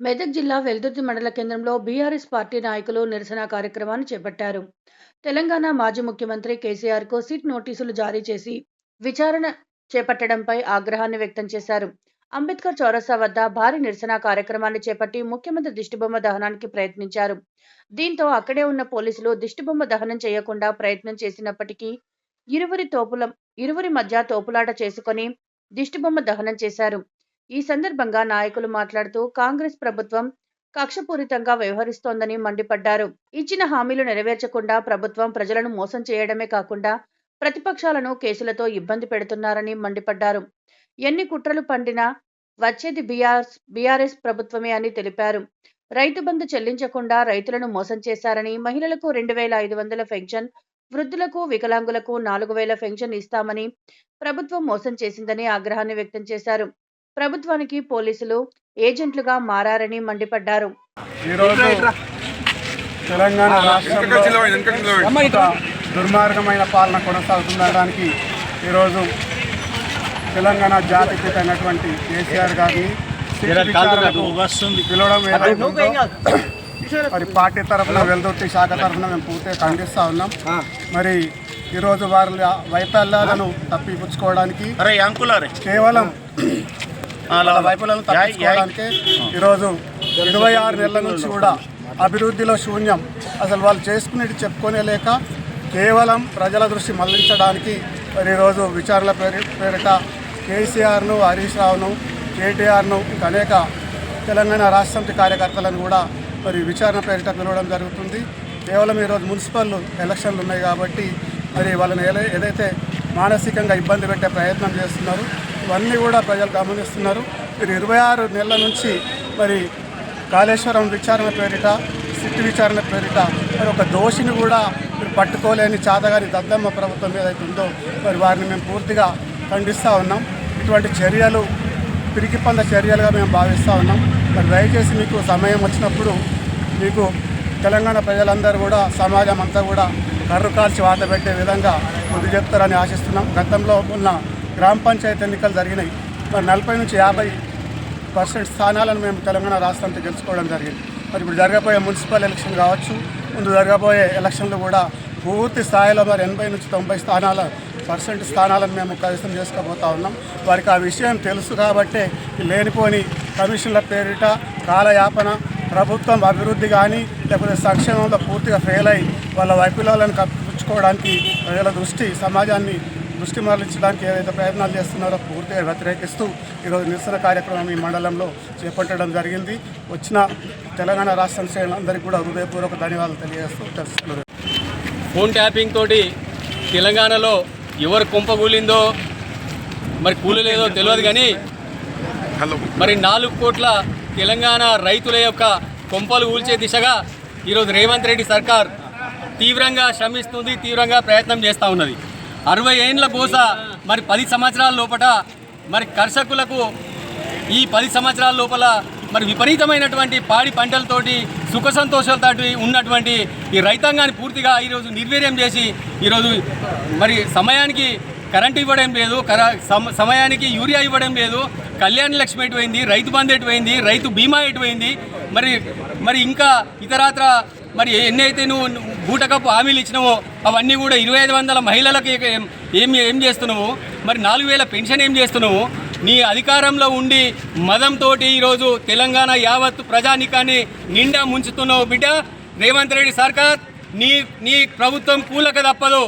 మెదక్ జిల్లా వెల్దుర్తి మండల కేంద్రంలో బీఆర్ఎస్ పార్టీ నాయకులు నిరసన కార్యక్రమాన్ని చేపట్టారు. తెలంగాణ మాజీ ముఖ్యమంత్రి కేసీఆర్కు సిట్ నోటీసులు జారీ చేసి విచారణ చేపట్టడంపై ఆగ్రహాన్ని వ్యక్తం చేశారు. అంబేద్కర్ చౌరస్తా వద్ద భారీ నిరసన కార్యక్రమాన్ని చేపట్టి ముఖ్యమంత్రి దిష్టిబొమ్మ దహనానికి ప్రయత్నించారు. దీంతో అక్కడే ఉన్న పోలీసులు దిష్టిబొమ్మ దహనం చేయకుండా ప్రయత్నం చేసినప్పటికీ ఇరువురి మధ్య తోపులాట చేసుకొని దిష్టిబొమ్మ దహనం చేశారు. ఈ సందర్భంగా నాయకులు మాట్లాడుతూ కాంగ్రెస్ ప్రభుత్వం కక్షపూరితంగా వ్యవహరిస్తోందని మండిపడ్డారు. ఇచ్చిన హామీలు నెరవేర్చకుండా ప్రభుత్వం ప్రజలను మోసం చేయడమే కాకుండా ప్రతిపక్షాలను కేసులతో ఇబ్బంది పెడుతున్నారని మండిపడ్డారు. ఎన్ని కుట్రలు పండినా వచ్చేది బీఆర్ఎస్ ప్రభుత్వమే అని తెలిపారు. రైతు బంధు చెల్లించకుండా రైతులను మోసం చేశారని, మహిళలకు 2,500 పెన్షన్, వృద్ధులకు వికలాంగులకు 4,000 పెన్షన్ ఇస్తామని ప్రభుత్వం మోసం చేసిందని ఆగ్రహాన్ని వ్యక్తం చేశారు. ప్రభుత్వానికి పోలీసులు ఏజెంట్లుగా మారారని మండిపడ్డారు. తెలంగాణ రాష్ట్రంలో దుర్మార్గమైన పాలన కొనసాగుతుండడానికి ఈరోజు తెలంగాణ జాతిపిత అయినటువంటి కేసీఆర్ గారిని పిలవడం ఏదైతుందో మరి పార్టీ తరఫున వెల్దుర్తి శాఖ తరఫున మేము పూర్తిగా ఖండిస్తూ ఉన్నాం. మరి ఈరోజు వారి వైఫల్యాలను తప్పిపుచ్చుకోవడానికి కేవలం వైఫల్యాలను తప్పించుకోవడానికి ఈరోజు 26 నెలల నుంచి కూడా అభివృద్ధిలో శూన్యం, అసలు వాళ్ళు చేసుకునేది చెప్పుకునే లేక కేవలం ప్రజల దృష్టి మళ్లించడానికి మరి ఈరోజు విచారణ పేరిట కేసీఆర్ను, హరీష్ రావును, కేటీఆర్ను ఇంకా అనేక తెలంగాణ రాష్ట్ర సమితి కార్యకర్తలను కూడా మరి విచారణ పేరిట పిలవడం జరుగుతుంది. కేవలం ఈరోజు మున్సిపల్ ఎలక్షన్లు ఉన్నాయి కాబట్టి మరి వాళ్ళని ఏదైతే మానసికంగా ఇబ్బంది పెట్టే ప్రయత్నం చేస్తున్నారు ఇవన్నీ కూడా ప్రజలు గమనిస్తున్నారు. మీరు 26 నెలల నుంచి మరి కాళేశ్వరం విచారణ పేరిట, సిట్ విచారణ పేరిట మరి ఒక దోషిని కూడా మీరు పట్టుకోలేని చాతగాని దద్దమ్మ ప్రభుత్వం ఏదైతే ఉందో మరి వారిని మేము పూర్తిగా ఖండిస్తూ ఉన్నాం. ఇటువంటి చర్యలు పిరికిపంద చర్యలుగా మేము భావిస్తూ ఉన్నాం. మరి దయచేసి మీకు సమయం వచ్చినప్పుడు మీకు తెలంగాణ ప్రజలందరూ కూడా సమాజం అంతా కూడా కర్రు కాల్చి వాత పెట్టే విధంగా ముందు చెప్తారని ఆశిస్తున్నాం. గతంలో ఉన్న గ్రామ పంచాయతీ ఎన్నికలు జరిగినాయి. మరి 40 నుంచి 50% స్థానాలను మేము తెలంగాణ రాష్ట్రంతో గెలుచుకోవడం జరిగింది. మరి ఇప్పుడు జరగబోయే మున్సిపల్ ఎలక్షన్ కావచ్చు, ముందు జరగబోయే ఎలక్షన్లు కూడా పూర్తి స్థాయిలో మరి 80 నుంచి 90% స్థానాలను మేము కైవసం చేసుకోబోతా ఉన్నాం. వారికి ఆ విషయం తెలుసు కాబట్టే లేనిపోని కమిషన్ల పేరిట కాలయాపన, ప్రభుత్వం అభివృద్ధి కానీ లేకపోతే సంక్షేమంలో పూర్తిగా ఫెయిల్ అయి వాళ్ళ వైఫల్యాలను కప్పించుకోవడానికి ప్రజల సమాజాన్ని దృష్టి మరలించడానికి ఏదైతే ప్రయత్నాలు చేస్తున్నారో పూర్తిగా వ్యతిరేకిస్తూ ఈరోజు నిరసన కార్యక్రమం ఈ మండలంలో చేపట్టడం జరిగింది. వచ్చిన తెలంగాణ రాష్ట్ర శ్రేణులందరికీ కూడా హృదయపూర్వక ధన్యవాదాలు తెలియజేస్తూ తెలుసుకున్నారు. ఫోన్ ట్యాపింగ్ తోటి తెలంగాణలో ఎవరు కుంపగూలిందో మరి కూలలేదో తెలియదు, కానీ మరి 4 కోట్ల తెలంగాణ రైతుల యొక్క కొంపలు కూల్చే దిశగా ఈరోజు రేవంత్ రెడ్డి సర్కార్ తీవ్రంగా శ్రమిస్తుంది, తీవ్రంగా ప్రయత్నం చేస్తూ ఉన్నది. 60 ఏండ్ల గోస మరి 10 సంవత్సరాల లోపల మరి కర్షకులకు ఈ 10 సంవత్సరాల లోపల మరి విపరీతమైనటువంటి పాడి పంటలతోటి సుఖ సంతోషాలతో ఉన్నటువంటి ఈ రైతాంగాన్ని పూర్తిగా ఈరోజు నిర్వీర్యం చేసి ఈరోజు మరి సమయానికి కరెంటు ఇవ్వడం లేదు, సమయానికి యూరియా ఇవ్వడం లేదు, కళ్యాణ లక్ష్మి ఎటువైంది, రైతు బంధు ఎటువైంది, రైతు బీమా ఎటువైంది, మరి ఇంకా ఇతరాత్ర మరి ఎన్నైతే నువ్వు బూటకప్పు హామీలు ఇచ్చినావో అవన్నీ కూడా 2,500 మహిళలకు ఏం చేస్తున్నావు, మరి 4,000 పెన్షన్ ఏం చేస్తున్నావు? నీ అధికారంలో ఉండి మదంతో ఈరోజు తెలంగాణ యావత్ ప్రజానికాన్ని నిండా ముంచుతున్నావు బిడ్డ. రేవంత్ రెడ్డి సర్కార్ నీ ప్రభుత్వం కూలక తప్పదు.